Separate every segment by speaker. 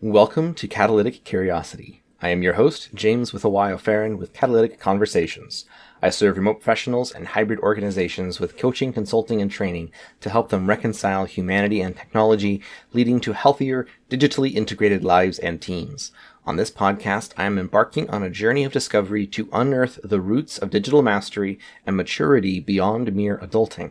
Speaker 1: Welcome to Catalytic Curiosity. I am your host, Jaymes with a Y O'Farron with Catalytic Conversations. I serve remote professionals and hybrid organizations with coaching, consulting, and training to help them reconcile humanity and technology, leading to healthier, digitally integrated lives and teams. On this podcast, I am embarking on a journey of discovery to unearth the roots of digital mastery and maturity beyond mere adulting.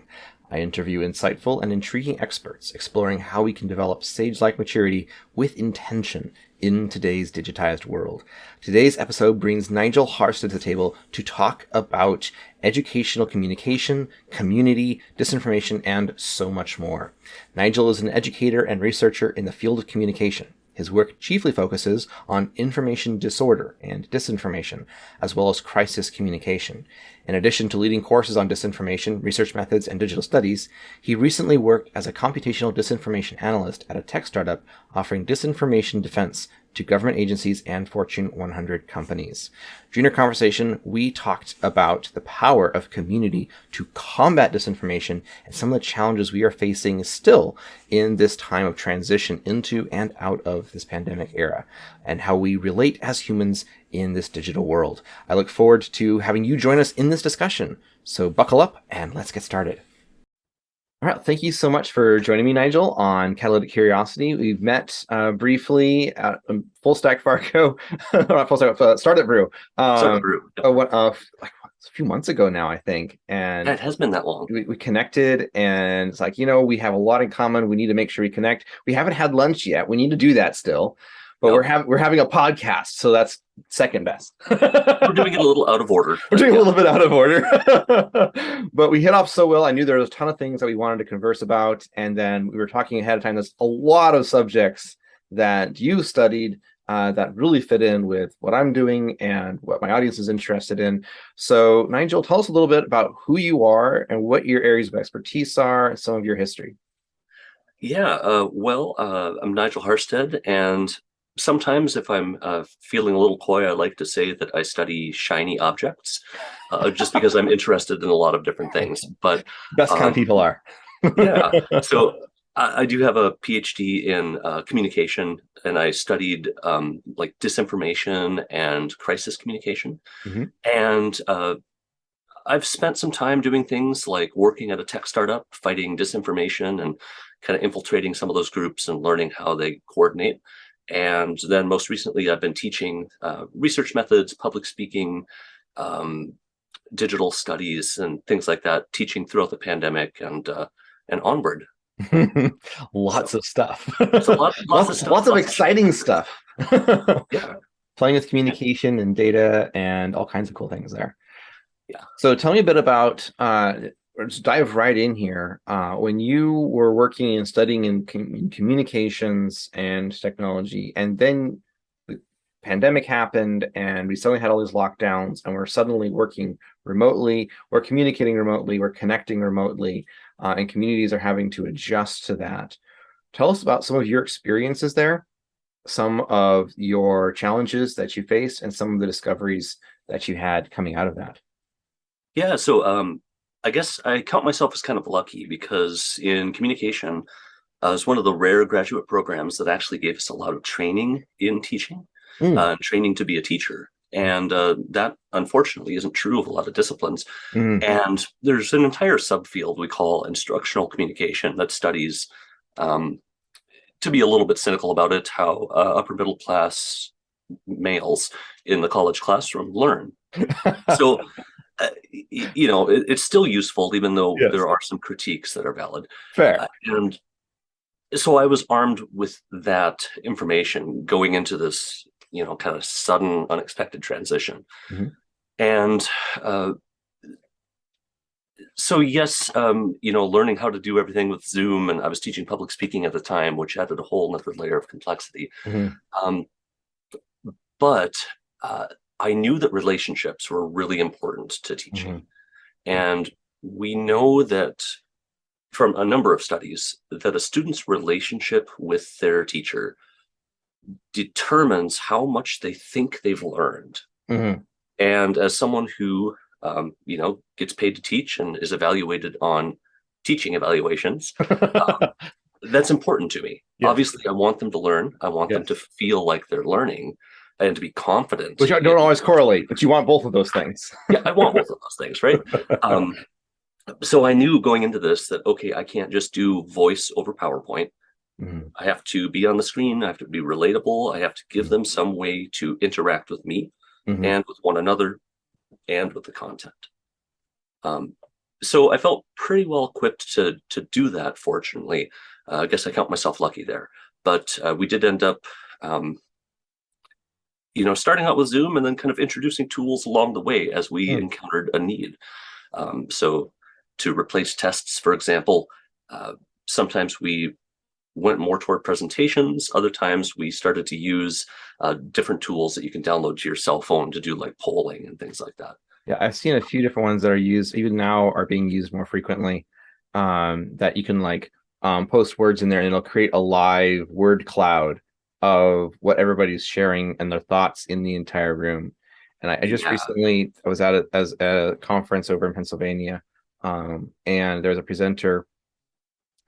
Speaker 1: I interview insightful and intriguing experts exploring how we can develop sage-like maturity with intention in today's digitized world. Today's episode brings Nigel Haarstad to the table to talk about educational communication, community, disinformation, and so much more. Nigel is an educator and researcher in the field of communication. His work chiefly focuses on information disorder and disinformation, as well as crisis communication. In addition to leading courses on disinformation, research methods, and digital studies, he recently worked as a computational disinformation analyst at a tech startup offering disinformation defense to government agencies and Fortune 100 companies. During our conversation, we talked about the power of community to combat disinformation and some of the challenges we are facing still in this time of transition into and out of this pandemic era, and how we relate as humans in this digital world. I look forward to having you join us in this discussion. So buckle up and let's get started. All right. Thank you so much for joining me, Nigel, on Catalytic Curiosity. We've met briefly at Full Stack Fargo, not Full Stack, Startup Brew.
Speaker 2: Startup Brew. Yep.
Speaker 1: A few months ago now, I think. And
Speaker 2: it has been that long.
Speaker 1: We connected, and it's like, we have a lot in common. We need to make sure we connect. We haven't had lunch yet. We need to do that still. But we're having a podcast, so that's second best.
Speaker 2: We're doing it a little out of order.
Speaker 1: We're doing a little bit out of order. But we hit off so well. I knew there was a ton of things that we wanted to converse about. And then we were talking ahead of time. There's a lot of subjects that you studied that really fit in with what I'm doing and what my audience is interested in. So, Nigel, tell us a little bit about who you are and what your areas of expertise are and some of your history.
Speaker 2: Yeah, I'm Nigel Haarstad, and sometimes if I'm feeling a little coy, I like to say that I study shiny objects, just because I'm interested in a lot of different things. But
Speaker 1: best kind of people are.
Speaker 2: Yeah. So I do have a PhD in communication, and I studied like disinformation and crisis communication.
Speaker 1: Mm-hmm.
Speaker 2: And I've spent some time doing things like working at a tech startup, fighting disinformation and kind of infiltrating some of those groups and learning how they coordinate. And then most recently, I've been teaching research methods, public speaking, digital studies, and things like that, teaching throughout the pandemic and onward.
Speaker 1: Lots of stuff.
Speaker 2: Lots
Speaker 1: of exciting stuff.
Speaker 2: Yeah.
Speaker 1: Playing with communication and data and all kinds of cool things there.
Speaker 2: Yeah.
Speaker 1: So tell me a bit about, let's dive right in here. When you were working and studying in communications and technology, and then the pandemic happened and we suddenly had all these lockdowns and we're suddenly working remotely, we're communicating remotely, we're connecting remotely, and communities are having to adjust to that. Tell us about some of your experiences there, some of your challenges that you faced, and some of the discoveries that you had coming out of that.
Speaker 2: Yeah, so I guess I count myself as kind of lucky because in communication, it's one of the rare graduate programs that actually gave us a lot of training in teaching, training to be a teacher. And that, unfortunately, isn't true of a lot of disciplines. And there's an entire subfield we call instructional communication that studies, to be a little bit cynical about it, how upper middle class males in the college classroom learn. So, it's still useful, even though there are some critiques that are valid.
Speaker 1: Fair.
Speaker 2: And so I was armed with that information going into this kind of sudden, unexpected transition.
Speaker 1: Mm-hmm.
Speaker 2: And so, yes, learning how to do everything with Zoom, and I was teaching public speaking at the time, which added a whole other layer of complexity.
Speaker 1: Mm-hmm.
Speaker 2: But I knew that relationships were really important to teaching. Mm-hmm. And we know that from a number of studies that a student's relationship with their teacher determines how much they think they've learned.
Speaker 1: Mm-hmm.
Speaker 2: And as someone who, gets paid to teach and is evaluated on teaching evaluations, That's important to me.
Speaker 1: Yes.
Speaker 2: Obviously, I want them to learn. I want them to
Speaker 1: Yes.
Speaker 2: feel like they're learning and to be confident
Speaker 1: Which don't
Speaker 2: in.
Speaker 1: always correlate, but you want both of those things.
Speaker 2: Yeah, I want both of those things, right? Um, so I knew going into this that, okay, I can't just do voice over PowerPoint.
Speaker 1: Mhm.
Speaker 2: I have to be on the screen. I have to be relatable. I have to give them some way to interact with me
Speaker 1: Mhm.
Speaker 2: and with one another and with the content. Um, so I felt pretty well equipped to do that. Fortunately, I guess I count myself lucky there. But we did end up, um, starting out with Zoom and then kind of introducing tools along the way as we
Speaker 1: Mm.
Speaker 2: encountered a need. So to replace tests, for example, uh, sometimes we went more toward presentations. Other times we started to use different tools that you can download to your cell phone to do like polling and things like that.
Speaker 1: Yeah, I've seen a few different ones that are used, even now are being used more frequently. That you can like post words in there and it'll create a live word cloud of what everybody's sharing and their thoughts in the entire room. And I just
Speaker 2: Yeah,
Speaker 1: recently I was at a conference over in Pennsylvania, and there was a presenter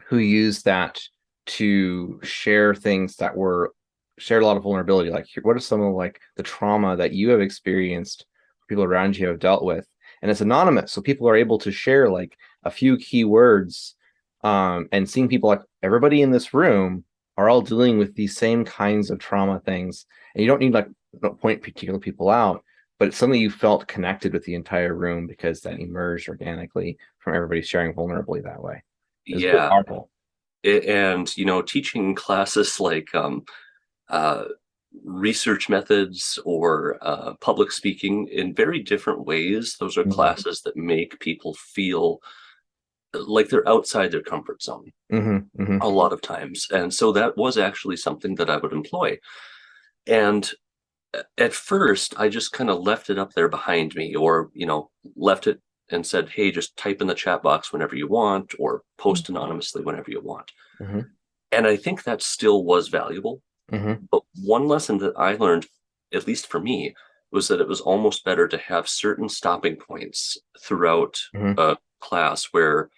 Speaker 1: who used that to share things that were shared a lot of vulnerability. Like, what are some of like the trauma that you have experienced, people around you have dealt with, and it's anonymous, so people are able to share like a few key words, and seeing people like everybody in this room are all dealing with these same kinds of trauma things, and you don't need like point particular people out, but it's something you felt connected with the entire room because that emerged organically from everybody sharing vulnerably that way. It's pretty
Speaker 2: yeah.
Speaker 1: powerful.
Speaker 2: And teaching classes like uh, research methods or public speaking in very different ways. Those are
Speaker 1: Mm-hmm.
Speaker 2: classes that make people feel like they're outside their comfort zone
Speaker 1: Mm-hmm. Mm-hmm.
Speaker 2: a lot of times. And so that was actually something that I would employ. And at first, I just kind of left it up there behind me, or, left it and said, hey, just type in the chat box whenever you want, or post anonymously whenever you want.
Speaker 1: Mm-hmm.
Speaker 2: And I think that still was valuable.
Speaker 1: Mm-hmm.
Speaker 2: But one lesson that I learned, at least for me, was that it was almost better to have certain stopping points throughout
Speaker 1: Mm-hmm.
Speaker 2: a class where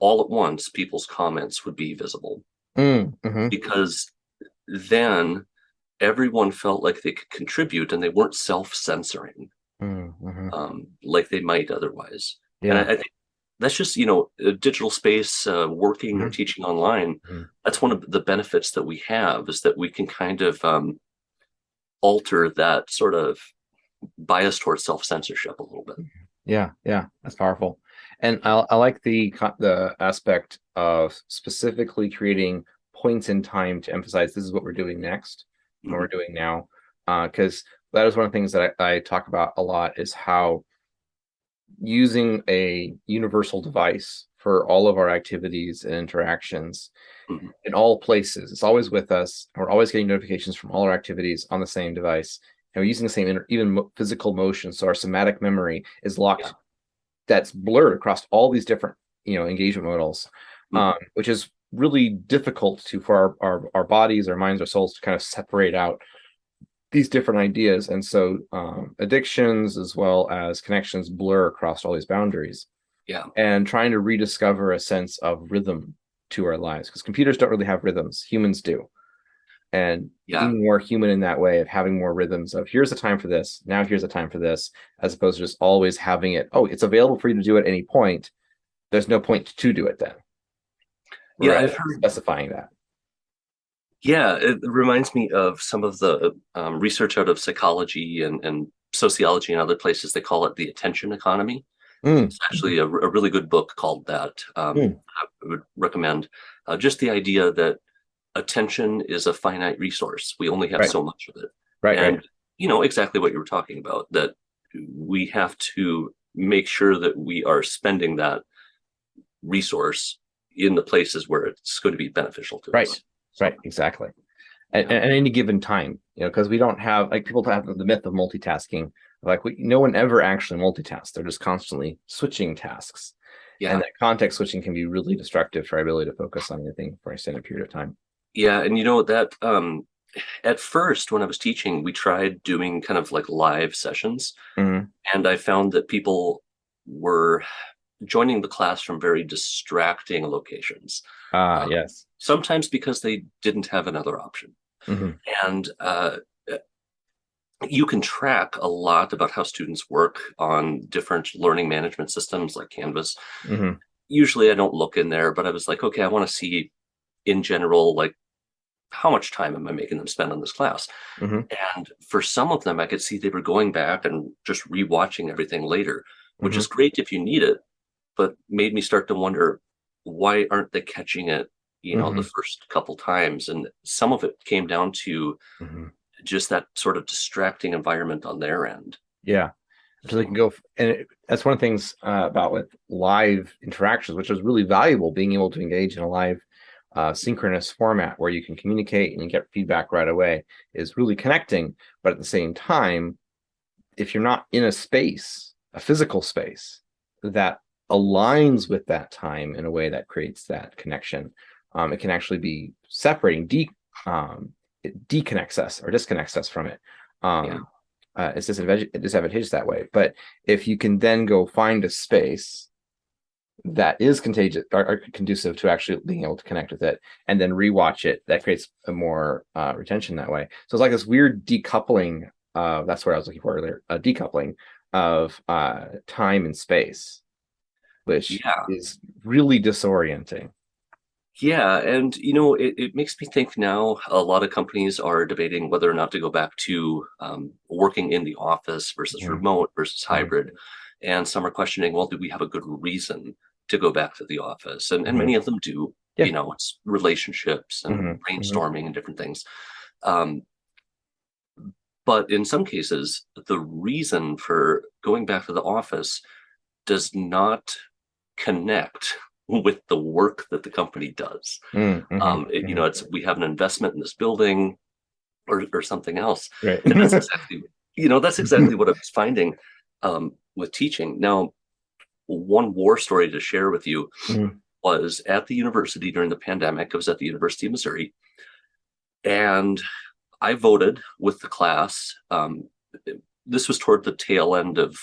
Speaker 2: all at once people's comments would be visible,
Speaker 1: Mm-hmm.
Speaker 2: because then everyone felt like they could contribute and they weren't self-censoring
Speaker 1: Mm-hmm.
Speaker 2: like they might otherwise. And I
Speaker 1: Yeah.
Speaker 2: think that's just, a digital space, working or
Speaker 1: Mm-hmm.
Speaker 2: teaching online. That's one of the benefits that we have, is that we can kind of alter that sort of bias towards self-censorship a little bit.
Speaker 1: Yeah, yeah, that's powerful. And I like the aspect of specifically creating points in time to emphasize this is what we're doing next and what
Speaker 2: Mhm.
Speaker 1: we're doing now. Because that is one of the things that I talk about a lot, is how using a universal device for all of our activities and interactions
Speaker 2: Mhm.
Speaker 1: in all places. It's always with us. We're always getting notifications from all our activities on the same device. And we're using the same physical motion. So our somatic memory is
Speaker 2: Yeah.
Speaker 1: locked, that's blurred across all these different, engagement modals,
Speaker 2: Mhm.
Speaker 1: which is really difficult for our bodies, our minds, our souls to kind of separate out these different ideas. And so addictions as well as connections blur across all these boundaries,
Speaker 2: Yeah.
Speaker 1: and trying to rediscover a sense of rhythm to our lives, because computers don't really have rhythms, humans do. And
Speaker 2: Yeah.
Speaker 1: being more human in that way of having more rhythms of here's the time for this, now here's the time for this, as opposed to just always having it, oh, it's available for you to do at any point, there's no point to do it then.
Speaker 2: Yeah.
Speaker 1: Right,
Speaker 2: I've heard.
Speaker 1: specifying that.
Speaker 2: Yeah, it reminds me of some of the research out of psychology and sociology and other places. They call it the attention economy.
Speaker 1: Mm,
Speaker 2: It's actually a really good book called that.
Speaker 1: mm,
Speaker 2: I would recommend just the idea that attention is a finite resource. We only have
Speaker 1: right,
Speaker 2: so much of it.
Speaker 1: right, right.
Speaker 2: And exactly what you were talking about, that we have to make sure that we are spending that resource in the places where it's going to be beneficial to
Speaker 1: Right,
Speaker 2: us. So,
Speaker 1: right, exactly.
Speaker 2: yeah.
Speaker 1: At any given time, because we don't have, like, people have the myth of multitasking. Like, no one ever actually multitasks. They're just constantly switching tasks. And
Speaker 2: Yeah.
Speaker 1: that context switching can be really destructive for our ability to focus on anything for an extended period of time.
Speaker 2: Yeah. And that at first, when I was teaching, we tried doing kind of like live sessions.
Speaker 1: Mhm.
Speaker 2: And I found that people were joining the class from very distracting locations.
Speaker 1: Ah,
Speaker 2: Uh,
Speaker 1: yes.
Speaker 2: Sometimes because they didn't have another option.
Speaker 1: Hmm.
Speaker 2: And you can track a lot about how students work on different learning management systems like Canvas.
Speaker 1: Hmm.
Speaker 2: Usually I don't look in there, but I was like, okay, I want to see in general, like, how much time am I making them spend on this class?
Speaker 1: Hmm.
Speaker 2: And for some of them, I could see they were going back and just rewatching everything later, which
Speaker 1: Hmm.
Speaker 2: is great if you need it, but made me start to wonder, why aren't they catching it, the
Speaker 1: Hmm.
Speaker 2: first couple times? And some of it came down to
Speaker 1: Hmm.
Speaker 2: just that sort of distracting environment on their end.
Speaker 1: Yeah. So they can
Speaker 2: So
Speaker 1: go, that's one of the things about with live interactions, which is really valuable, being able to engage in a live synchronous format where you can communicate and get feedback right away is really connecting. But at the same time, if you're not in a space, a physical space that aligns with that time in a way that creates that connection, it can actually be separating, it deconnects us or disconnects us from it.
Speaker 2: yeah,
Speaker 1: Um, it's disadvantageous that way. But if you can then go find a space that is contagious or conducive to actually being able to connect with it and then rewatch it, that creates a more retention that way. So it's like this weird decoupling. That's what I was looking for earlier. A decoupling of time and space, which
Speaker 2: yeah,
Speaker 1: is really disorienting.
Speaker 2: yeah. And it makes me think now a lot of companies are debating whether or not to go back to working in the office versus
Speaker 1: Mhm.
Speaker 2: remote versus
Speaker 1: Mhm.
Speaker 2: hybrid. And some are questioning, well, do we have a good reason to go back to the office? And
Speaker 1: Mhm.
Speaker 2: many of them do.
Speaker 1: Yeah.
Speaker 2: It's relationships and
Speaker 1: Mhm. Mhm.
Speaker 2: brainstorming and different things. Um, but in some cases, the reason for going back to the office does not connect with the work that the company does.
Speaker 1: Mhm. Mhm. Mhm.
Speaker 2: It's, we have an investment in this building, or something else.
Speaker 1: Right.
Speaker 2: And that's exactly what I was finding with teaching. Now, one war story to share with you
Speaker 1: Mhm.
Speaker 2: was at the university during the pandemic. I was at the University of Missouri, and I voted with the class. This was toward the tail end of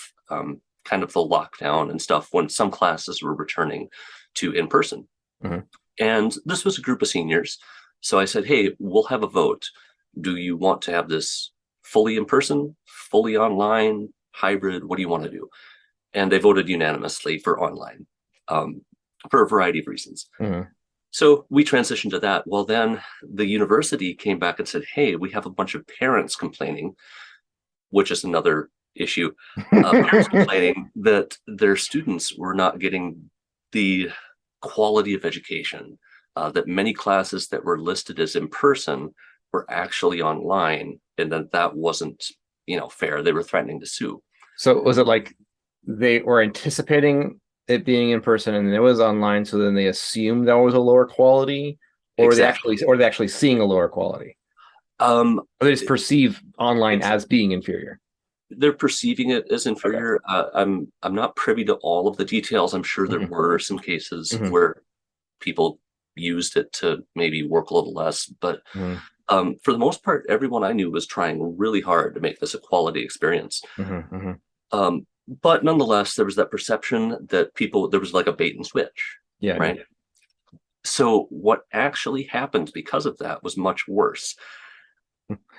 Speaker 2: kind of the lockdown and stuff, when some classes were returning to in person.
Speaker 1: Mhm.
Speaker 2: And this was a group of seniors. So I said, hey, we'll have a vote. Do you want to have this fully in person, fully online, hybrid? What do you want to do? And they voted unanimously for online, um, for a variety of reasons.
Speaker 1: Mhm.
Speaker 2: So we transitioned to that. Well, then the university came back and said, hey, we have a bunch of parents complaining, which is another issue. Parents complaining that their students were not getting the quality of education, that many classes that were listed as in person were actually online, and that wasn't, fair. They were threatening to sue.
Speaker 1: So was it like they were anticipating it being in person and it was online, so then they assumed that was a lower quality,
Speaker 2: Exactly.
Speaker 1: or they actually seeing a lower quality?
Speaker 2: Um,
Speaker 1: Or they just perceive online
Speaker 2: it's
Speaker 1: as being inferior?
Speaker 2: They're perceiving it as
Speaker 1: Okay.
Speaker 2: inferior. I'm not privy to all of the details. I'm sure there
Speaker 1: Hmm.
Speaker 2: were some cases
Speaker 1: Hmm.
Speaker 2: where people used it to maybe work a little less, but
Speaker 1: Hmm.
Speaker 2: for the most part, everyone I knew was trying really hard to make this a quality experience.
Speaker 1: Hmm. Hmm.
Speaker 2: But nonetheless, there was that perception that there was like a bait and switch,
Speaker 1: Yeah, yeah.
Speaker 2: right? So what actually happened because of that was much worse.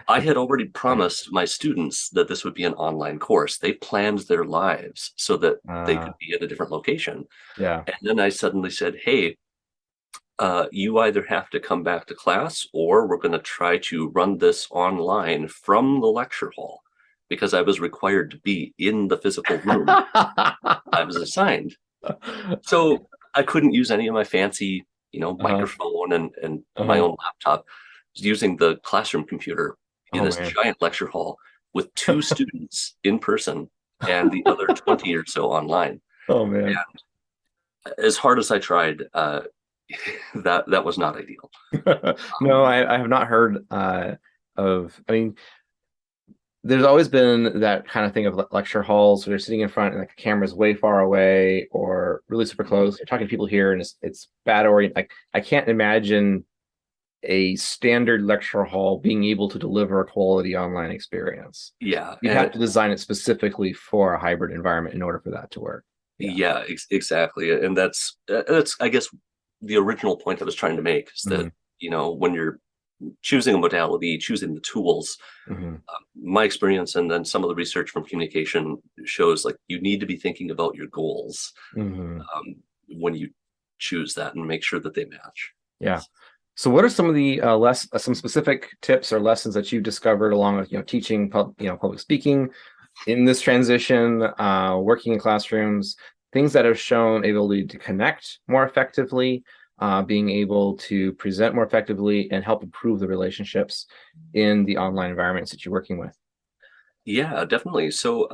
Speaker 2: I had already promised my students that this would be an online course. They planned their lives so that they
Speaker 1: Uh,
Speaker 2: could be at a different location.
Speaker 1: yeah.
Speaker 2: And then I suddenly said, hey, you either have to come back to class, or we're going to try to run this online from the lecture hall, because I was required to be in the physical room I was assigned. So I couldn't use any of my fancy,
Speaker 1: Uh-huh.
Speaker 2: microphone and my
Speaker 1: Uh-huh.
Speaker 2: own laptop. I was using the classroom computer in
Speaker 1: Oh
Speaker 2: this
Speaker 1: man.
Speaker 2: giant lecture hall with two students in person and the other 20 or so online.
Speaker 1: Oh man.
Speaker 2: As hard as I tried, that was not ideal.
Speaker 1: No, I have not heard I mean, there's always been that kind of thing of lecture halls where they're sitting in front and like the camera's way far away or really super close. You're talking to people here and it's bad orient. Like I can't imagine a standard lecture hall being able to deliver a quality online experience.
Speaker 2: Yeah,
Speaker 1: You'd have to design it specifically for a hybrid environment in order for that to work. Yeah.
Speaker 2: Yeah, exactly. And that's I guess the original point I was trying to make is that,
Speaker 1: Hmm.
Speaker 2: when you're choosing a modality, choosing the tools,
Speaker 1: Hmm.
Speaker 2: my experience and then some of the research from communication shows like you need to be thinking about your goals
Speaker 1: Hmm.
Speaker 2: um, when you choose that and make sure that they match.
Speaker 1: Yeah. So, what are some of the some specific tips or lessons that you've discovered along with teaching public speaking in this transition, working in classrooms, things that have shown ability to connect more effectively, being able to present more effectively, and help improve the relationships in the online environments that you're working with?
Speaker 2: Yeah, definitely. So,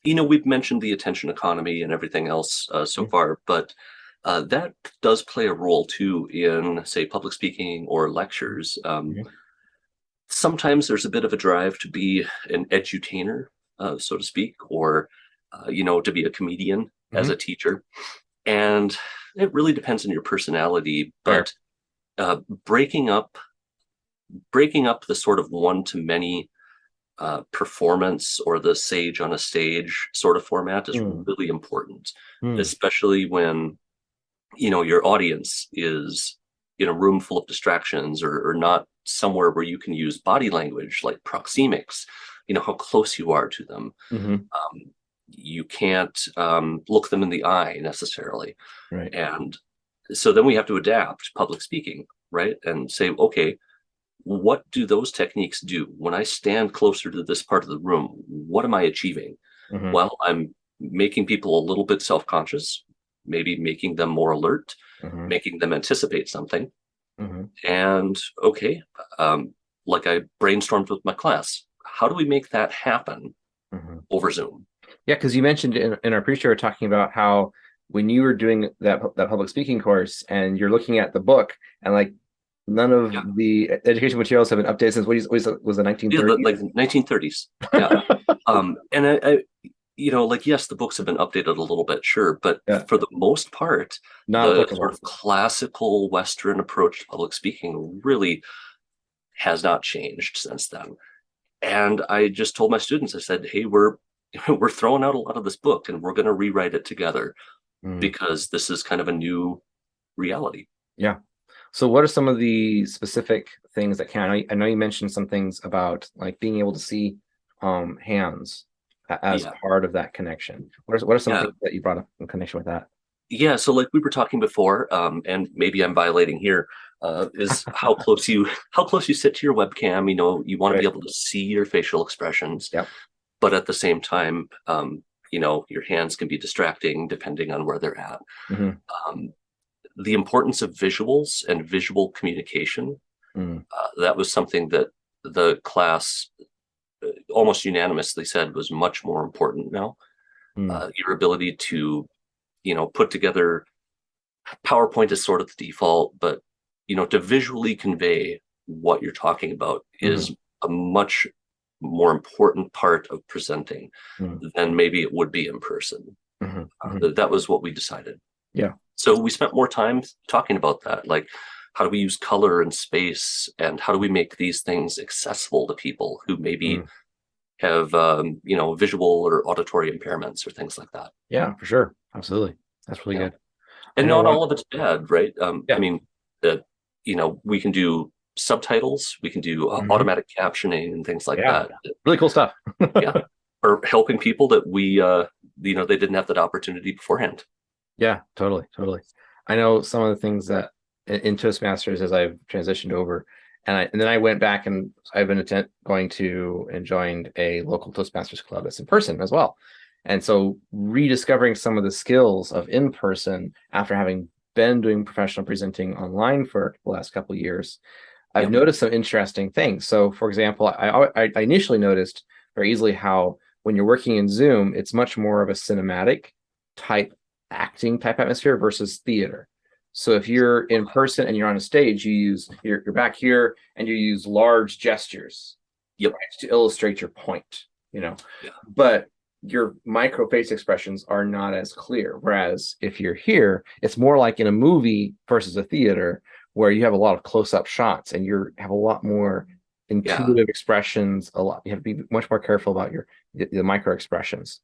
Speaker 2: we've mentioned the attention economy and everything else so
Speaker 1: Mhm.
Speaker 2: far, but that does play a role too in, say, public speaking or lectures.
Speaker 1: Mhm.
Speaker 2: Sometimes there's a bit of a drive to be an edutainer, so to speak, or to be a comedian as
Speaker 1: Mhm.
Speaker 2: a teacher, and it really depends on your personality.
Speaker 1: Fair.
Speaker 2: But uh, breaking up breaking up the sort of one to many performance or the sage on a stage sort of format is
Speaker 1: Mm.
Speaker 2: really important,
Speaker 1: Mm.
Speaker 2: especially when your audience is in a room full of distractions or not somewhere where you can use body language like proxemics, how close you are to them.
Speaker 1: Mhm.
Speaker 2: um, you can't look them in the eye necessarily,
Speaker 1: Right.
Speaker 2: and so then we have to adapt public speaking, right, and say, okay, what do those techniques do when I stand closer to this part of the room? What am I achieving?
Speaker 1: Mhm.
Speaker 2: Well, I'm making people a little bit self-conscious, maybe making them more alert,
Speaker 1: Mhm.
Speaker 2: making them anticipate something.
Speaker 1: Mhm.
Speaker 2: And okay, um, like I brainstormed with my class, how do we make that happen
Speaker 1: Mhm.
Speaker 2: over Zoom?
Speaker 1: Yeah, because you mentioned in our pre-show talking about how when you were doing that public speaking course and you're looking at the book and like none
Speaker 2: Yeah,
Speaker 1: of the education materials have been updated since was the
Speaker 2: yeah, like
Speaker 1: 1930s.
Speaker 2: 1930s. Yeah, and I like, yes, the books have been updated a little bit, sure, but
Speaker 1: Yeah,
Speaker 2: for the most part,
Speaker 1: not
Speaker 2: the sort
Speaker 1: applicable.
Speaker 2: of classical Western approach to public speaking really has not changed since then. And I just told my students, I said, hey, we're throwing out a lot of this book and we're going to rewrite it together
Speaker 1: Mm.
Speaker 2: because this is kind of a new reality.
Speaker 1: Yeah. So what are some of the specific things that can, I know you mentioned some things about like being able to see hands as
Speaker 2: Yeah.
Speaker 1: part of that connection. What are some
Speaker 2: Yeah.
Speaker 1: things that you brought up in connection with that?
Speaker 2: Yeah. So like we were talking before, and maybe I'm violating here, is how close you sit to your webcam. You want to be
Speaker 1: Right.
Speaker 2: able to see your facial expressions,
Speaker 1: Yep.
Speaker 2: but at the same time, your hands can be distracting depending on where they're at.
Speaker 1: Hmm.
Speaker 2: Um, the importance of visuals and visual communication,
Speaker 1: Mm.
Speaker 2: that was something that the class almost unanimously said was much more important now.
Speaker 1: Mm.
Speaker 2: Your ability to, put together PowerPoint is sort of the default, but to visually convey what you're talking about
Speaker 1: Hmm.
Speaker 2: is a much more important part of presenting
Speaker 1: Mm.
Speaker 2: than maybe it would be in person.
Speaker 1: Hmm. Hmm.
Speaker 2: That was what we decided.
Speaker 1: Yeah.
Speaker 2: So we spent more time talking about that, like how do we use color and space, and how do we make these things accessible to people who maybe
Speaker 1: Mm.
Speaker 2: have visual or auditory impairments or things like that.
Speaker 1: Yeah, for sure. Absolutely. That's really
Speaker 2: Yeah,
Speaker 1: good. I
Speaker 2: and
Speaker 1: know
Speaker 2: not
Speaker 1: one.
Speaker 2: all of it's bad, right? I
Speaker 1: Yeah.
Speaker 2: mean, we can do subtitles, we can do
Speaker 1: Hmm.
Speaker 2: automatic captioning and things like
Speaker 1: Yeah.
Speaker 2: that.
Speaker 1: Really cool stuff.
Speaker 2: Yeah, or helping people that they didn't have that opportunity beforehand.
Speaker 1: Yeah, totally, totally. I know some of the things that in Toastmasters as I've transitioned over, and then I went back and I've been going to and joined a local Toastmasters club that's in person as well. And so rediscovering some of the skills of in person after having been doing professional presenting online for the last couple of years, I've
Speaker 2: Yep.
Speaker 1: noticed some interesting things. So, for example, I initially noticed very easily how when you're working in Zoom, it's much more of a cinematic type acting type atmosphere versus theater. So if you're in person and you're on a stage, you're back here and you use large gestures,
Speaker 2: Yep.
Speaker 1: right, to illustrate your point, you know.
Speaker 2: Yeah.
Speaker 1: But your micro face expressions are not as clear. Whereas if you're here, it's more like in a movie versus a theater where you have a lot of close-up shots and you have a lot more
Speaker 2: Yeah.
Speaker 1: intuitive expressions. You have to be much more careful about the micro expressions.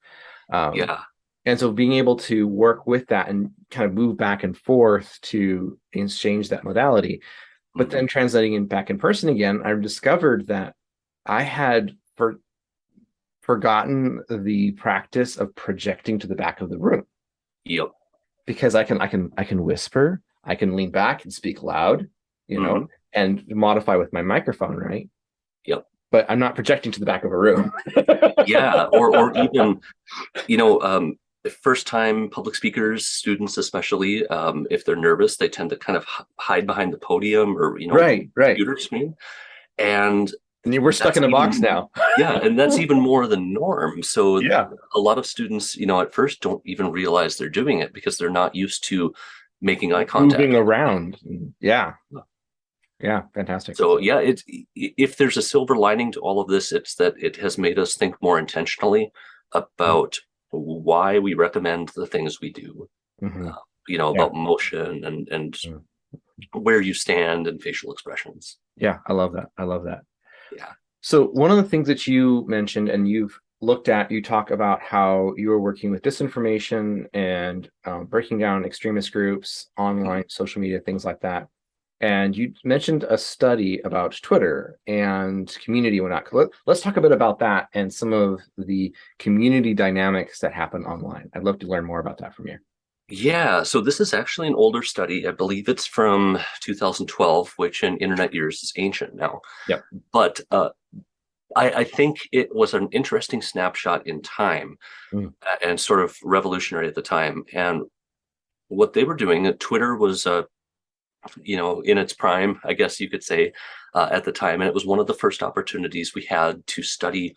Speaker 1: Um,
Speaker 2: Yeah.
Speaker 1: And so being able to work with that and kind of move back and forth to exchange that modality, but
Speaker 2: Mhm.
Speaker 1: then translating it back in person again, I discovered that I had forgotten the practice of projecting to the back of the room,
Speaker 2: Yep.
Speaker 1: because I can whisper, I can lean back and speak loud, you know,
Speaker 2: Hmm.
Speaker 1: and modify with my microphone, right?
Speaker 2: Yep.
Speaker 1: But I'm not projecting to the back of a room.
Speaker 2: Yeah. Or even, you know, first time public speakers, students especially, if they're nervous, they tend to kind of hide behind the podium or,
Speaker 1: Right, right.
Speaker 2: computer screen. And
Speaker 1: And we're stuck
Speaker 2: that's
Speaker 1: in a box
Speaker 2: even,
Speaker 1: now.
Speaker 2: yeah, and that's even more the norm. So
Speaker 1: Yeah.
Speaker 2: a lot of students, at first don't even realize they're doing it because they're not used to making eye
Speaker 1: Moving
Speaker 2: contact.
Speaker 1: around. Yeah. Yeah. Fantastic.
Speaker 2: So yeah, it's if there's a silver lining to all of this, it's that it has made us think more intentionally about why we recommend the things we do.
Speaker 1: Mm-hmm. Yeah.
Speaker 2: About motion and
Speaker 1: Mm.
Speaker 2: where you stand and facial expressions.
Speaker 1: Yeah. I love that. I love that.
Speaker 2: Yeah.
Speaker 1: So one of the things that you mentioned and you've looked at, you talk about how you are working with disinformation and breaking down extremist groups, online social media, things like that. And you mentioned a study about Twitter and community and whatnot. Let's talk a bit about that and some of the community dynamics that happen online. I'd love to learn more about that from you.
Speaker 2: Yeah, so this is actually an older study. I believe it's from 2012, which in internet years is ancient now.
Speaker 1: Yep.
Speaker 2: But I think it was an interesting snapshot in time
Speaker 1: Mm.
Speaker 2: and sort of revolutionary at the time. And what they were doing, Twitter was, in its prime, I guess you could say, at the time. And it was one of the first opportunities we had to study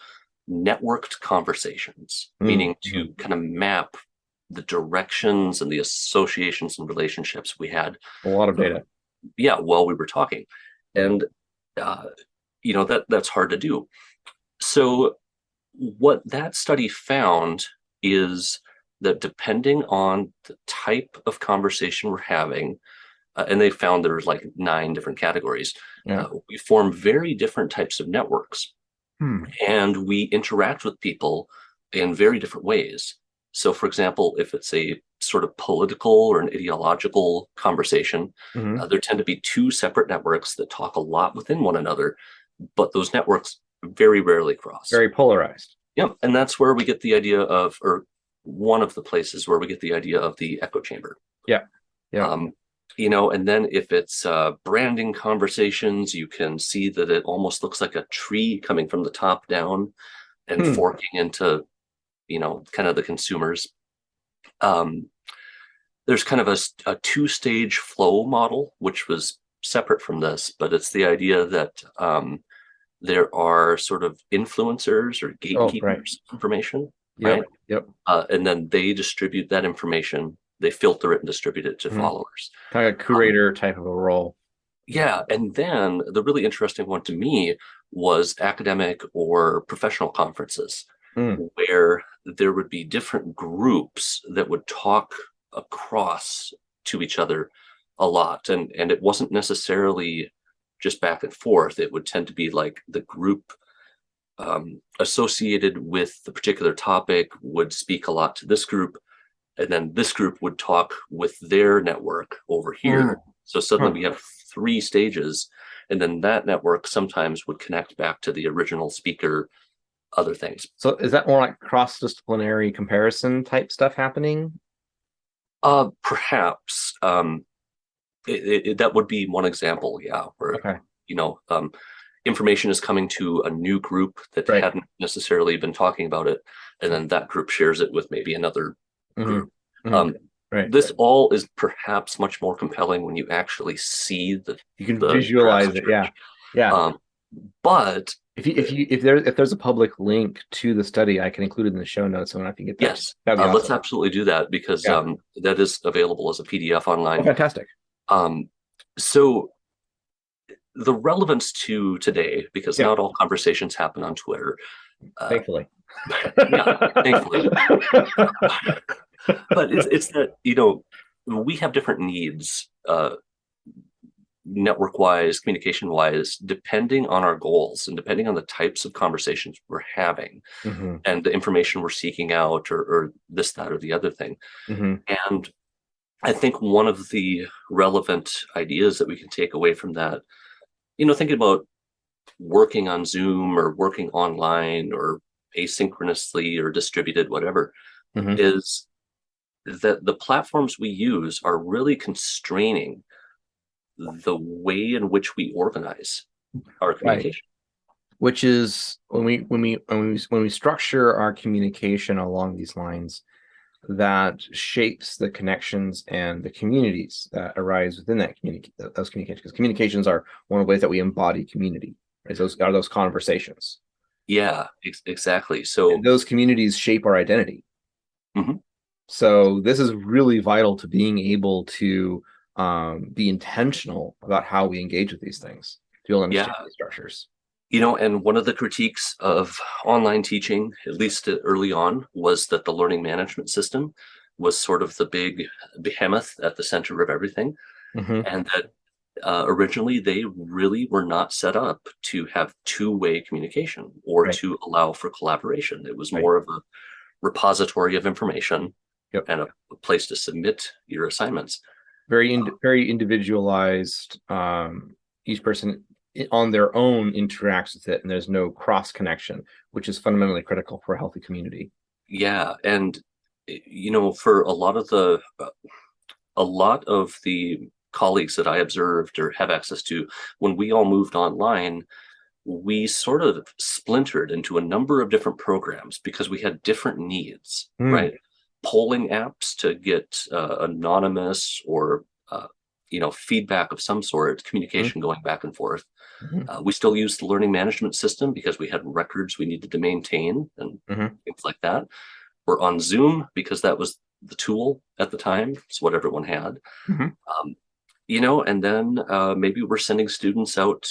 Speaker 2: networked conversations,
Speaker 1: Mm.
Speaker 2: meaning
Speaker 1: Mhm.
Speaker 2: to kind of map the directions and the associations and relationships we had,
Speaker 1: A lot of
Speaker 2: uh,
Speaker 1: data.
Speaker 2: yeah, while we were talking.
Speaker 1: Mhm.
Speaker 2: And uh, that's hard to do. So what that study found is that depending on the type of conversation we're having, and they found there's like 9 different categories,
Speaker 1: Yeah.
Speaker 2: we form very different types of networks
Speaker 1: Hmm.
Speaker 2: and we interact with people in very different ways. So, for example, if it's a sort of political or an ideological conversation,
Speaker 1: Hmm.
Speaker 2: there tend to be 2 separate networks that talk a lot within one another, but those networks very rarely cross.
Speaker 1: Very polarized.
Speaker 2: Yep. And that's where we get the idea of, or one of the places where we get the idea of the echo chamber.
Speaker 1: Yeah. Yeah.
Speaker 2: Um, and then if it's branding conversations, you can see that it almost looks like a tree coming from the top down and
Speaker 1: Hmm.
Speaker 2: forking into, kind of the consumers. Um, there's kind of a 2-stage flow model, which was separate from this, but it's the idea that there are sort of influencers or
Speaker 1: Oh, right.
Speaker 2: gatekeepers of information,
Speaker 1: Yep.
Speaker 2: right?
Speaker 1: Yep.
Speaker 2: And then they distribute that information, they filter it and distribute it to
Speaker 1: Hmm.
Speaker 2: followers.
Speaker 1: Kind of a
Speaker 2: Um,
Speaker 1: curator type of a role.
Speaker 2: yeah, and then the really interesting one to me was academic or professional conferences,
Speaker 1: Mm.
Speaker 2: where there would be different groups that would talk across to each other a lot. And it wasn't necessarily just back and forth. It would tend to be like the group associated with the particular topic would speak a lot to this group, and then this group would talk with their network over
Speaker 1: Mm.
Speaker 2: here. So suddenly
Speaker 1: Huh.
Speaker 2: we have 3 stages, and then that network sometimes would connect back to the original speaker, other things.
Speaker 1: So is that more like cross-disciplinary comparison type stuff happening?
Speaker 2: Perhaps that would be one example, yeah, where
Speaker 1: Okay.
Speaker 2: you know um, information is coming to a new group that
Speaker 1: Right.
Speaker 2: hadn't necessarily been talking about it, and then that group shares it with maybe another
Speaker 1: Hmm.
Speaker 2: group.
Speaker 1: Hmm.
Speaker 2: Um,
Speaker 1: Right.
Speaker 2: this all is perhaps much more compelling when you actually see
Speaker 1: You can
Speaker 2: the graphs
Speaker 1: visualize it. Yeah.
Speaker 2: change.
Speaker 1: Yeah.
Speaker 2: Um, but
Speaker 1: If there's a public link to the study, I can include it in the show notes. So when I can get that,
Speaker 2: yes,
Speaker 1: that'd be
Speaker 2: let's
Speaker 1: awesome.
Speaker 2: absolutely do that because
Speaker 1: Yeah.
Speaker 2: that is available as a PDF
Speaker 1: Oh,
Speaker 2: online.
Speaker 1: fantastic.
Speaker 2: Um, so the relevance to today, because
Speaker 1: Yeah.
Speaker 2: not all conversations happen on Twitter. Uh,
Speaker 1: Thankfully.
Speaker 2: yeah, thankfully. But it's that we have different needs network-wise, communication-wise, depending on our goals and depending on the types of conversations we're having
Speaker 1: Mm-hmm.
Speaker 2: and the information we're seeking out, or this, that, or the other thing.
Speaker 1: Mm-hmm.
Speaker 2: And I think one of the relevant ideas that we can take away from that, thinking about working on Zoom or working online or asynchronously or distributed, whatever,
Speaker 1: Mm-hmm.
Speaker 2: is that the platforms we use are really constraining the way in which we organize our
Speaker 1: Right.
Speaker 2: communication.
Speaker 1: Which is when we structure our communication along these lines, that shapes the connections and the communities that arise within those communications. Because communications are one of the ways that we embody community. Right? Those conversations.
Speaker 2: Yeah, exactly.
Speaker 1: And
Speaker 2: So,
Speaker 1: those communities shape our identity.
Speaker 2: mhm,
Speaker 1: So this is really vital to being able to be intentional about how we engage with these things, to be able to
Speaker 2: yeah,
Speaker 1: understand these structures.
Speaker 2: and one of the critiques of online teaching, at least early on, was that the learning management system was sort of the big behemoth at the center of everything,
Speaker 1: Mm-hmm.
Speaker 2: and that originally they really were not set up to have two-way communication or
Speaker 1: Right.
Speaker 2: to allow for collaboration. It was
Speaker 1: Right.
Speaker 2: more of a repository of information
Speaker 1: Yep.
Speaker 2: and a place to submit your assignments.
Speaker 1: Very individualized. Each person on their own interacts with it, and there's no cross connection, which is fundamentally critical for a healthy community.
Speaker 2: Yeah, and for a lot of the colleagues that I observed or have access to, when we all moved online, we sort of splintered into a number of different programs because we had different needs,
Speaker 1: Mm,
Speaker 2: right? Polling apps to get anonymous or feedback of some sort,
Speaker 1: mm,
Speaker 2: communication going back and forth.
Speaker 1: mhm,
Speaker 2: We still used the learning management system because we had records we needed to maintain and
Speaker 1: mhm,
Speaker 2: things like that. We're on Zoom because that was the tool at the time. It's what everyone had.
Speaker 1: mhm,
Speaker 2: Um, and then maybe we're sending students out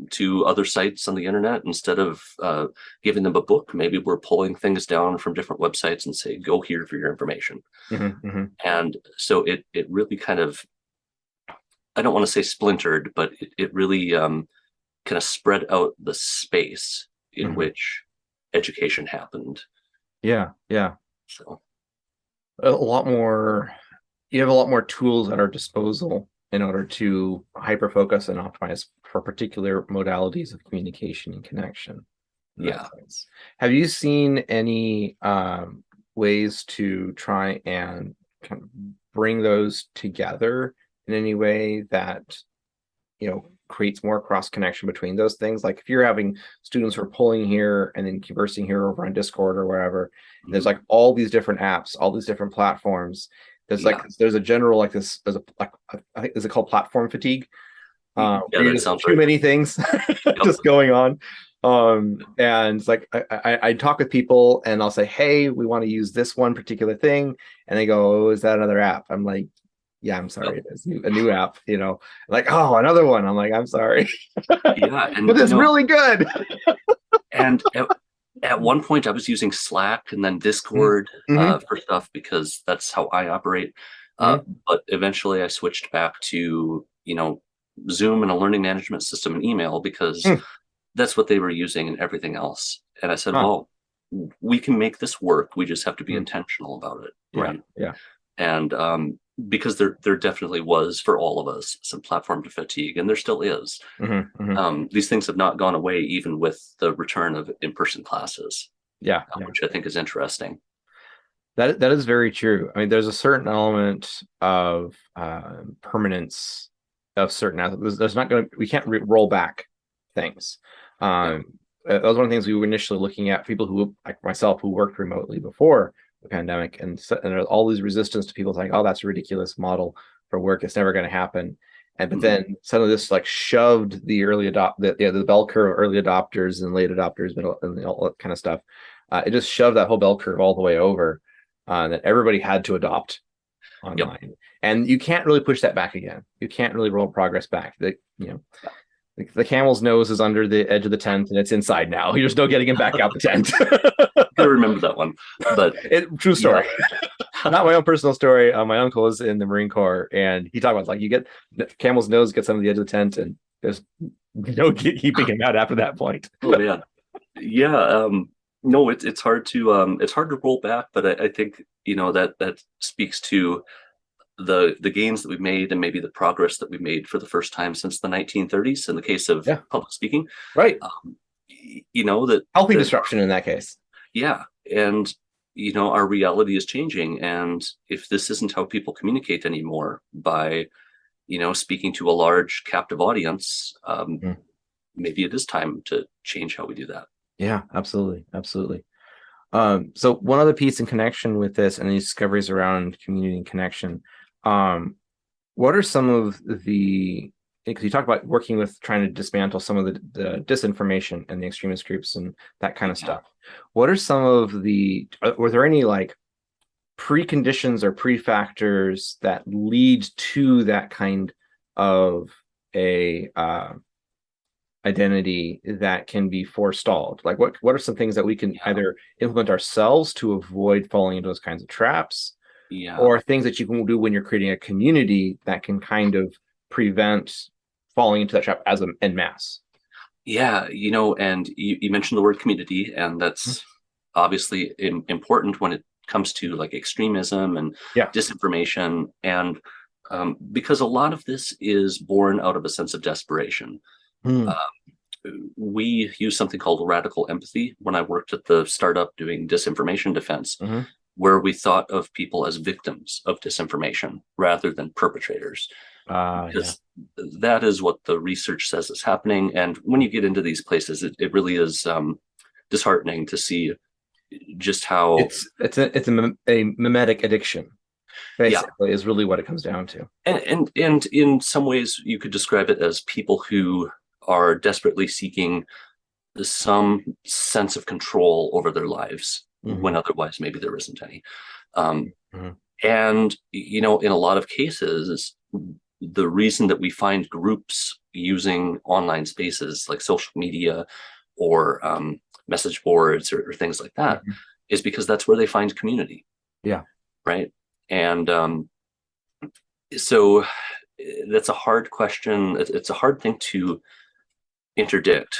Speaker 2: to other sites on the internet instead of giving them a book. Maybe we're pulling things down from different websites and say, go here for your information.
Speaker 1: mhm, mhm,
Speaker 2: And so it really kind of, I don't want to say splintered, but it really kind of spread out the space in
Speaker 1: mhm.
Speaker 2: which education happened.
Speaker 1: Yeah, yeah.
Speaker 2: So
Speaker 1: A lot more. You have a lot more tools at our disposal in order to hyper focus and optimize for particular modalities of communication and connection. In that
Speaker 2: yeah.
Speaker 1: sense, have you seen any ways to try and kind of bring those together in any way that creates more cross connection between those things? Like if you're having students who are pulling here and then conversing here over on Discord or wherever, there's
Speaker 2: Mhm.
Speaker 1: like all these different apps, all these different platforms.
Speaker 2: Yeah.
Speaker 1: There's a general like this. There's a like I think is it called platform fatigue?
Speaker 2: Yeah,
Speaker 1: Where you
Speaker 2: that
Speaker 1: just
Speaker 2: sounds
Speaker 1: too
Speaker 2: right.
Speaker 1: many things
Speaker 2: Yep.
Speaker 1: just going on. And it's like I talk with people and I'll say, hey, we want to use this one particular thing, and they go, oh, is that another app? I'm like, yeah, I'm
Speaker 2: Yep.
Speaker 1: sorry, it is a new app. Like, oh, another one. I'm like, I'm sorry,
Speaker 2: Yeah.
Speaker 1: but it's really good.
Speaker 2: And at one point I was using Slack and then Discord
Speaker 1: Mm-hmm.
Speaker 2: for stuff because that's how I operate. Uh,
Speaker 1: Mm-hmm.
Speaker 2: but eventually I switched back to, Zoom and a learning management system and email because
Speaker 1: Mm-hmm.
Speaker 2: that's what they were using and everything else. And I said,
Speaker 1: Huh.
Speaker 2: well, we can make this work. We just have to be
Speaker 1: Mm.
Speaker 2: intentional about it.
Speaker 1: Yeah,
Speaker 2: Right.
Speaker 1: yeah.
Speaker 2: And because there definitely was for all of us some platform fatigue, and there still is.
Speaker 1: Mm-hmm. Mm-hmm.
Speaker 2: These things have not gone away even with the return of in-person classes,
Speaker 1: Yeah, yeah.
Speaker 2: which I think is interesting.
Speaker 1: That is very true. I mean, there's a certain element of permanence of certain aspects. There's not going to we can't roll back things.
Speaker 2: Yeah.
Speaker 1: That was one of the things we were initially looking at. People who like myself who worked remotely before the pandemic, and there's all these resistance to people saying, "Oh, that's a ridiculous model for work. It's never going to happen." And but
Speaker 2: Mhm.
Speaker 1: then some of this like shoved the bell curve of early adopters and late adopters, middle and all that kind of stuff. It just shoved that whole bell curve all the way over that everybody had to adopt
Speaker 2: Yep.
Speaker 1: online. And you can't really push that back again. You can't really roll progress back. The camel's nose is under the edge of the tent and it's inside now. There's no getting him back out the tent.
Speaker 2: Gotta remember that one. But
Speaker 1: True
Speaker 2: yeah,
Speaker 1: story. Not my own personal story. My uncle is in the Marine Corps, and he talked about like you get the camel's nose gets under the edge of the tent, and there's no keeping him out after that point.
Speaker 2: oh man, yeah. No, it's hard to roll back, but I think that speaks to the gains that we've made and maybe the progress that we made for the first time since the 1930s in the case of
Speaker 1: Yeah,
Speaker 2: public speaking.
Speaker 1: right.
Speaker 2: Um, that
Speaker 1: Healthy disruption in that case.
Speaker 2: yeah, and our reality is changing, and if this isn't how people communicate anymore by speaking to a large captive audience,
Speaker 1: Mm.
Speaker 2: maybe it is time to change how we do that.
Speaker 1: Yeah, absolutely, absolutely. So one other piece in connection with this and these discoveries around community and connection, what are some of the, because you talk about working with trying to dismantle some of the disinformation and the extremist groups and that kind of
Speaker 2: Yeah.
Speaker 1: stuff. What are some of were there any like preconditions or pre-factors that lead to that kind of a identity that can be forestalled? Like what are some things that we can either implement ourselves to avoid falling into those kinds of traps,
Speaker 2: Yeah.
Speaker 1: or things that you can do when you're creating a community that can kind of prevent falling into that trap as en masse?
Speaker 2: Yeah, and you mentioned the word community, and
Speaker 1: Mhm.
Speaker 2: that's obviously important when it comes to like extremism and
Speaker 1: Yeah.
Speaker 2: disinformation, and because a lot of this is born out of a sense of desperation.
Speaker 1: Mm.
Speaker 2: We use something called radical empathy when I worked at the startup doing disinformation defense,
Speaker 1: Mhm.
Speaker 2: where we thought of people as victims of disinformation rather than perpetrators,
Speaker 1: Yeah.
Speaker 2: because that is what the research says is happening. And when you get into these places, it really is disheartening to see just how,
Speaker 1: It's a mimetic addiction,
Speaker 2: yeah.
Speaker 1: basically, is really what it comes down to.
Speaker 2: And in some ways, you could describe it as people who are desperately seeking some sense of control over their lives when
Speaker 1: Mhm.
Speaker 2: otherwise maybe there isn't any. Um,
Speaker 1: Mhm.
Speaker 2: and in a lot of cases, the reason that we find groups using online spaces like social media or message boards or things like that
Speaker 1: Mhm.
Speaker 2: is because that's where they find community,
Speaker 1: Yeah.
Speaker 2: right? And so that's a hard question. It's a hard thing to interdict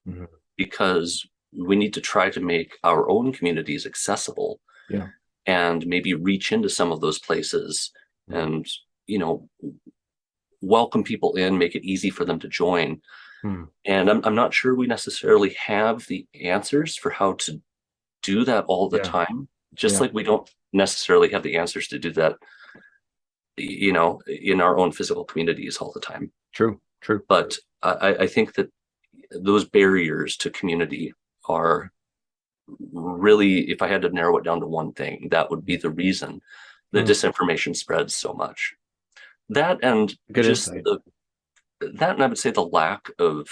Speaker 1: Mhm.
Speaker 2: because we need to try to make our own communities accessible
Speaker 1: Yeah.
Speaker 2: and maybe reach into some of those places
Speaker 1: Mhm.
Speaker 2: and you know welcome people in, make it easy for them to join.
Speaker 1: Mhm.
Speaker 2: And I'm not sure we necessarily have the answers for how to do that all the
Speaker 1: Yeah.
Speaker 2: time, just
Speaker 1: Yeah.
Speaker 2: like we don't necessarily have the answers to do that in our own physical communities all the time.
Speaker 1: True. True.
Speaker 2: But I think that those barriers to community are really, if I had to narrow it down to one thing, that would be the reason the
Speaker 1: Mhm.
Speaker 2: disinformation spreads so much. That and
Speaker 1: Good
Speaker 2: just
Speaker 1: insight.
Speaker 2: that, and I would say the lack of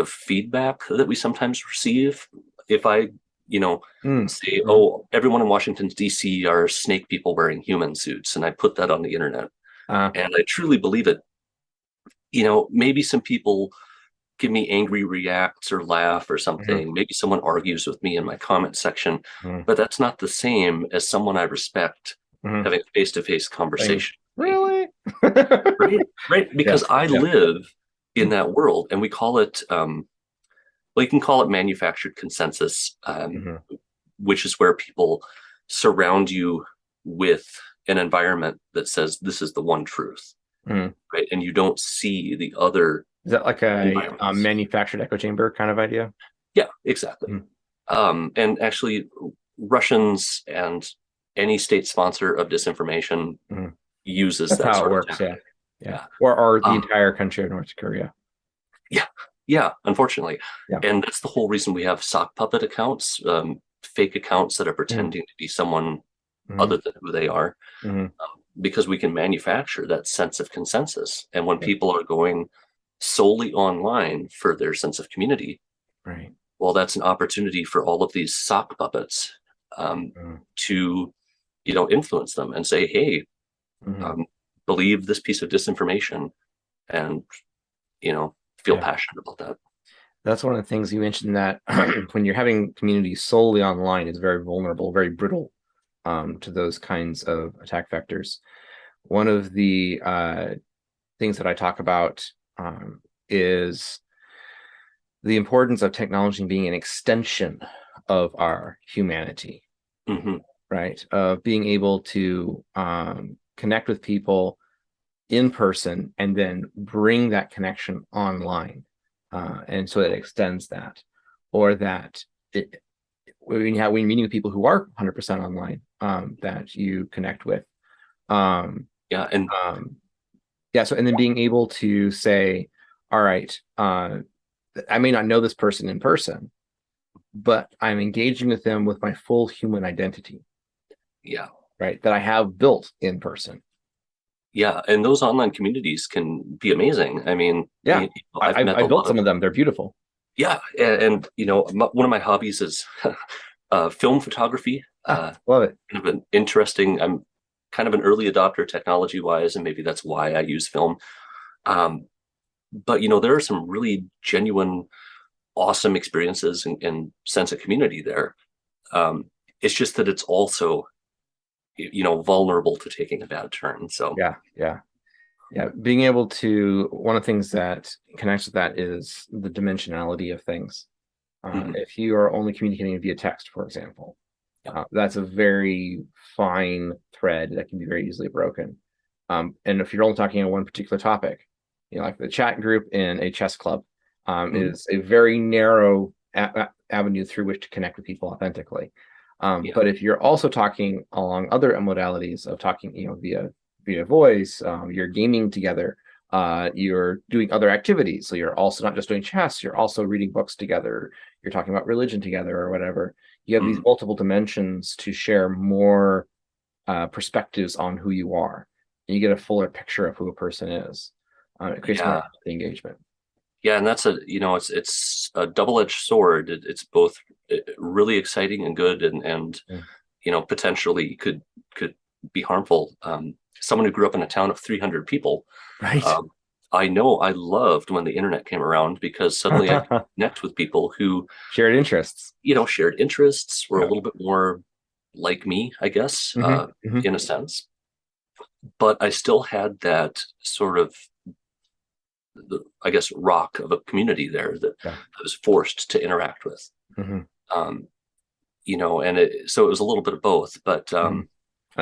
Speaker 2: feedback that we sometimes receive. If I,
Speaker 1: Mm.
Speaker 2: say,
Speaker 1: Mhm.
Speaker 2: oh, everyone in Washington D.C. are snake people wearing human suits, and I put that on the internet,
Speaker 1: Uh,
Speaker 2: and I truly believe it, maybe some people give me angry reacts or laugh or
Speaker 1: mhm.
Speaker 2: something. Maybe someone argues with me in my comment section,
Speaker 1: Mhm.
Speaker 2: but that's not the same as someone I respect
Speaker 1: Mhm.
Speaker 2: having a face-to-face
Speaker 1: Saying,
Speaker 2: conversation with me.
Speaker 1: really?
Speaker 2: Right? Right?
Speaker 1: Yeah.
Speaker 2: Because I
Speaker 1: Yeah.
Speaker 2: live in that world, and we call it, well, you can call it manufactured consensus,
Speaker 1: Mhm.
Speaker 2: which is where people surround you with an environment that says this is the one truth,
Speaker 1: Mhm.
Speaker 2: right? And you don't see the other
Speaker 1: Is that like a
Speaker 2: environments.
Speaker 1: manufactured echo chamber kind of idea?
Speaker 2: Yeah, exactly.
Speaker 1: Mhm.
Speaker 2: And actually, Russians and any state sponsor of disinformation
Speaker 1: Mhm.
Speaker 2: uses
Speaker 1: That's
Speaker 2: that
Speaker 1: how it
Speaker 2: sort of
Speaker 1: works. Yeah.
Speaker 2: tactic.
Speaker 1: Yeah.
Speaker 2: Yeah.
Speaker 1: Or the
Speaker 2: Um,
Speaker 1: entire country of North Korea.
Speaker 2: yeah. Yeah. Unfortunately.
Speaker 1: Yeah.
Speaker 2: And that's the whole reason we have sock puppet accounts, fake accounts that are
Speaker 1: Mhm.
Speaker 2: pretending to be someone
Speaker 1: Mhm.
Speaker 2: other than who they are,
Speaker 1: Mhm.
Speaker 2: because we can manufacture that sense of consensus. And when
Speaker 1: Yeah.
Speaker 2: people are going solely online for their sense of community,
Speaker 1: Right.
Speaker 2: well, that's an opportunity for all of these sock puppets
Speaker 1: Mhm.
Speaker 2: to, influence them and say, hey,
Speaker 1: Mhm.
Speaker 2: um, believe this piece of disinformation and, feel
Speaker 1: Yeah.
Speaker 2: passionate about that.
Speaker 1: That's one of the things you mentioned, that when you're having communities solely online, is very vulnerable, very brittle to those kinds of attack vectors. One of the things that I talk about is the importance of technology being an extension of our humanity,
Speaker 2: Mm-hmm.
Speaker 1: right? Of being able to connect with people in person and then bring that connection online. And so it extends that, or that when you're meeting with people who are 100% online, that you connect with.
Speaker 2: Yeah. And
Speaker 1: Yeah. So, and then being able to say, all right, I may not know this person in person, but I'm engaging with them with my full human identity,
Speaker 2: yeah.
Speaker 1: right? That I have built in person.
Speaker 2: Yeah. And those online communities can be amazing. I mean,
Speaker 1: Yeah.
Speaker 2: I've met
Speaker 1: I
Speaker 2: a
Speaker 1: built
Speaker 2: lot
Speaker 1: some
Speaker 2: of,
Speaker 1: of them. They're beautiful.
Speaker 2: yeah. And one of my hobbies is film photography.
Speaker 1: Love it.
Speaker 2: Kind of an interesting, I'm kind of an early adopter technology wise, and maybe that's why I use film. Um, but there are some really genuine, awesome experiences and sense of community there. It's just that it's also, vulnerable to taking a bad turn. So
Speaker 1: Yeah. Yeah. Yeah. Being able to, one of the things that connects with that is the dimensionality of things.
Speaker 2: mhm.
Speaker 1: If you are only communicating via text, for example,
Speaker 2: Yeah.
Speaker 1: that's a very fine thread that can be very easily broken. And if you're only talking on one particular topic, like the chat group in a chess club,
Speaker 2: Mhm.
Speaker 1: is a very narrow avenue through which to connect with people authentically.
Speaker 2: Yeah.
Speaker 1: But if you're also talking along other modalities of talking, via voice, you're gaming together, you're doing other activities. So you're also not just doing chess, you're also reading books together, you're talking about religion together or whatever. You have these
Speaker 2: Mhm.
Speaker 1: multiple dimensions to share more perspectives on who you are. And you get a fuller picture of who a person is. It creates more
Speaker 2: Yeah.
Speaker 1: engagement.
Speaker 2: Yeah, and that's it's a double-edged sword. It's both really exciting and good, and
Speaker 1: Mm.
Speaker 2: potentially could be harmful. Someone who grew up in a town of 300 people,
Speaker 1: Right.
Speaker 2: um, I know I loved when the internet came around because suddenly I could connect with people who,
Speaker 1: Shared interests.
Speaker 2: shared interests, were a
Speaker 1: Yeah.
Speaker 2: little bit more like me, I guess,
Speaker 1: Hmm. Hmm.
Speaker 2: in a sense. But I still had that sort of I guess, rock of a community there that
Speaker 1: Yeah.
Speaker 2: I was forced to interact with.
Speaker 1: Hmm.
Speaker 2: Um, and so it was a little bit of both, but
Speaker 1: Hmm.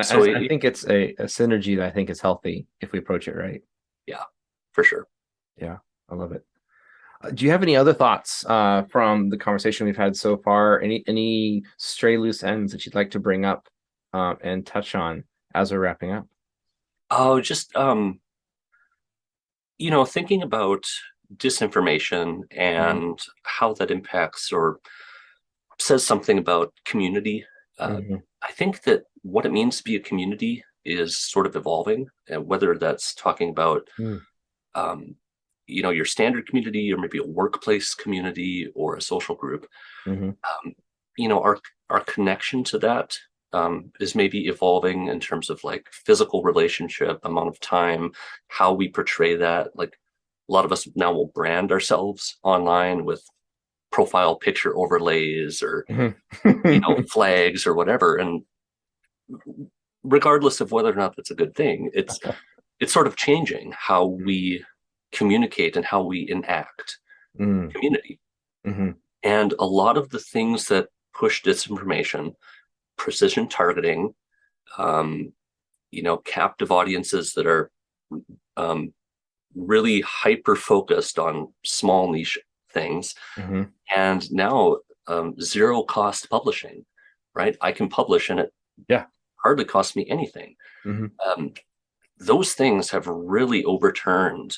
Speaker 2: so
Speaker 1: I think it's a synergy that I think is healthy if we approach it right.
Speaker 2: yeah, for sure.
Speaker 1: Yeah, I love it. Do you have any other thoughts from the conversation we've had so far? Any stray loose ends that you'd like to bring up and touch on as we're wrapping up?
Speaker 2: Oh, just thinking about disinformation
Speaker 1: Mm-hmm.
Speaker 2: and how that impacts or says something about community. Uh,
Speaker 1: Mm-hmm.
Speaker 2: I think that what it means to be a community is sort of evolving, and whether that's talking about um, your standard community or maybe a workplace community or a social group.
Speaker 1: Mm-hmm.
Speaker 2: um, our connection to that is maybe evolving in terms of like physical relationship, amount of time, how we portray that. Like a lot of us now will brand ourselves online with profile picture overlays or
Speaker 1: Mm-hmm.
Speaker 2: flags or whatever, and regardless of whether or not that's a good thing, it's sort of changing how we communicate and how we enact community.
Speaker 1: Mm-hmm.
Speaker 2: And a lot of the things that push disinformation, precision targeting, um, captive audiences that are um, really hyper focused on small niche things,
Speaker 1: Mm-hmm.
Speaker 2: and now zero cost publishing, right? I can publish and it
Speaker 1: Yeah.
Speaker 2: hardly costs me anything.
Speaker 1: Mm-hmm.
Speaker 2: Um, those things have really overturned,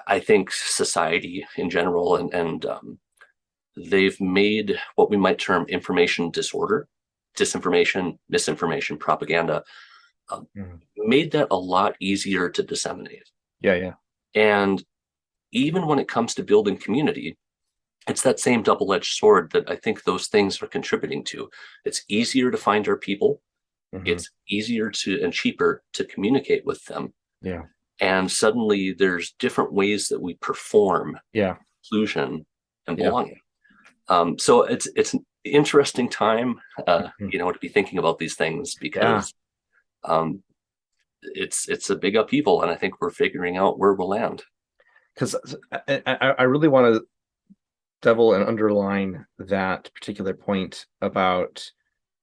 Speaker 2: I think, society in general, and they've made what we might term information disorder, disinformation, misinformation, propaganda,
Speaker 1: Mm-hmm.
Speaker 2: made that a lot easier to disseminate.
Speaker 1: Yeah. Yeah.
Speaker 2: And even when it comes to building community, it's that same double-edged sword that I think those things are contributing to. It's easier to find our people.
Speaker 1: Mm-hmm.
Speaker 2: It's easier to and cheaper to communicate with them.
Speaker 1: Yeah.
Speaker 2: And suddenly there's different ways that we perform
Speaker 1: Yeah.
Speaker 2: inclusion and
Speaker 1: Yeah.
Speaker 2: belonging. So it's an interesting time,
Speaker 1: Mhm.
Speaker 2: to be thinking about these things,
Speaker 1: Yeah.
Speaker 2: because um, it's a big upheaval, and I think we're figuring out where we'll land.
Speaker 1: Because I really want to double and underline that particular point about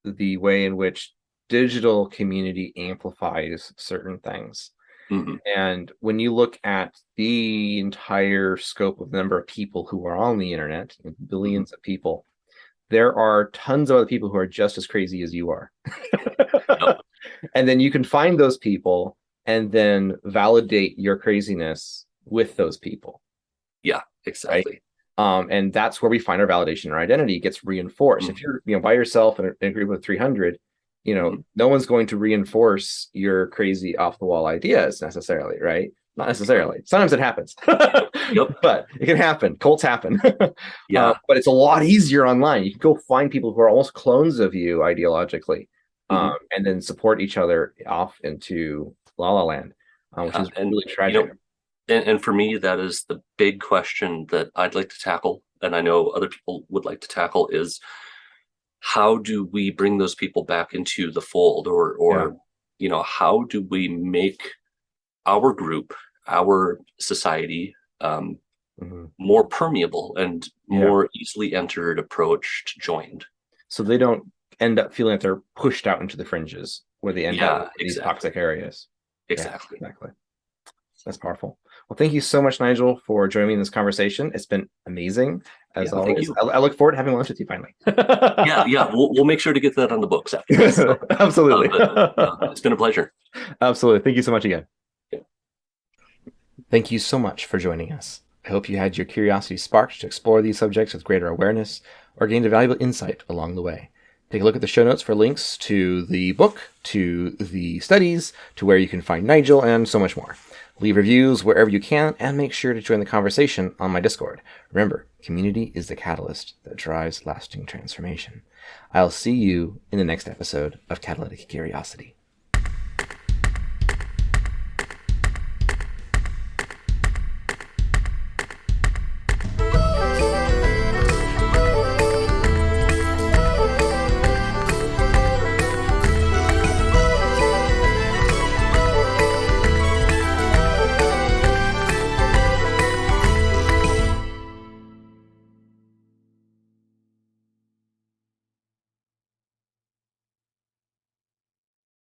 Speaker 1: the way in which digital community amplifies certain things.
Speaker 2: Hmm.
Speaker 1: And when you look at the entire scope of the number of people who are on the internet,
Speaker 2: Hmm.
Speaker 1: billions of people, there are tons of other people who are just as crazy as you are.
Speaker 2: Yep.
Speaker 1: And then you can find those people and then validate your craziness with those people,
Speaker 2: Yeah,
Speaker 1: right?
Speaker 2: exactly.
Speaker 1: And that's where we find our validation. Our identity gets reinforced. If
Speaker 2: Hmm.
Speaker 1: you're, by yourself in a group of 300,
Speaker 2: Hmm.
Speaker 1: no one's going to reinforce your crazy off the wall ideas necessarily, right? Not
Speaker 2: Right.
Speaker 1: necessarily. Sometimes it happens,
Speaker 2: Yep.
Speaker 1: but it can happen. Cults happen.
Speaker 2: Yeah.
Speaker 1: But it's a lot easier online. You can go find people who are almost clones of you ideologically,
Speaker 2: Hmm.
Speaker 1: and then support each other off into La La Land, which
Speaker 2: Yeah.
Speaker 1: is
Speaker 2: And
Speaker 1: really tragic.
Speaker 2: and for me, that is the big question that I'd like to tackle, and I know other people would like to tackle, is how do we bring those people back into the fold,
Speaker 1: Yeah.
Speaker 2: or how do we make our group, our society,
Speaker 1: Mhm.
Speaker 2: more permeable and
Speaker 1: Yeah.
Speaker 2: more easily entered, approached, joined?
Speaker 1: So they don't end up feeling that they're pushed out into the fringes where they end up
Speaker 2: Yeah,
Speaker 1: in these
Speaker 2: exactly.
Speaker 1: toxic areas. Yeah,
Speaker 2: Exactly.
Speaker 1: exactly. That's powerful. Well, thank you so much, Nigel, for joining me in this conversation. It's been amazing, as
Speaker 2: Yeah, thank
Speaker 1: always.
Speaker 2: you.
Speaker 1: I look forward to having lunch with you finally.
Speaker 2: Yeah, yeah, we'll make sure to get that on the books after this. So,
Speaker 1: Absolutely.
Speaker 2: but it's been a pleasure.
Speaker 1: Absolutely. Thank you so much again.
Speaker 2: Yeah.
Speaker 1: Thank you so much for joining us. I hope you had your curiosity sparked to explore these subjects with greater awareness or gained a valuable insight along the way. Take a look at the show notes for links to the book, to the studies, to where you can find Nigel, and so much more. Leave reviews wherever you can, and make sure to join the conversation on my Discord. Remember, community is the catalyst that drives lasting transformation. I'll see you in the next episode of Catalytic Curiosity.